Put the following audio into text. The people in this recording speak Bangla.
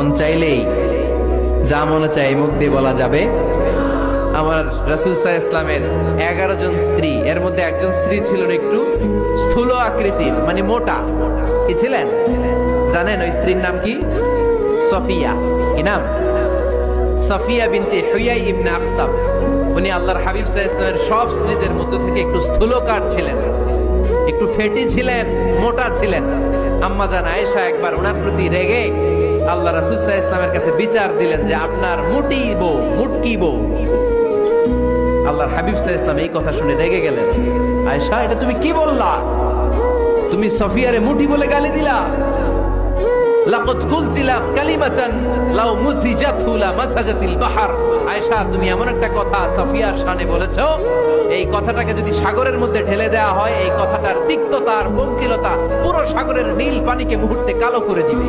মন চাইলেই যা মনে চায় মুখ দিয়ে বলা যাবে। আমার রাসূল সাল্লাল্লাহু আলাইহি ইসলামের 11 জন স্ত্রী, এর মধ্যে একজন স্ত্রী ছিলেন একটু স্থূল আকৃতির, মানে মোটা। কি ছিলেন জানেন? ওই স্ত্রীর নাম কি? সফিয়া। কি নাম? সফিয়া বিনতে হুয়াই ইবনে আখতাব। উনি আল্লাহর হাবিব সাল্লাল্লাহু আলাইহি ইসলামের সব স্ত্রীদের মধ্যে থেকে একটু স্থূলকার ছিলেন, একটু ফেটি ছিলেন, মোটা ছিলেন। আম্মা জান আয়েশা একবার ওনার প্রতি রেগে আল্লাহ রাসূল সাল্লাল্লাহু আলাইহি ইসলামের কাছে বিচার দিলেন যে আপনার মুটি বউ, মুটকি বউ। আল্লাহর হাবিব সাল্লাল্লাহু আলাইহি ইসলাম এই কথা শুনে রেগে গেলেন। আয়েশা, এটা তুমি কি বললা? তুমি সফিয়ারে মুটি বলে গালি দিলা। লাকাদ কুলতিলা কালিমাতান লাউ মুজিজাতহু লা মাসাজাতিল বাহর। আয়েশা, তুমি এমন একটা কথা সফিয়ার শানে বলেছো, এই কথাটাকে যদি সাগরের মধ্যে ঢেলে দেওয়া হয়, এই কথাটার তিক্ততা আর পঙ্কিলতা পুরো সাগরের নীল পানিকে মুহূর্তে কালো করে দিবে।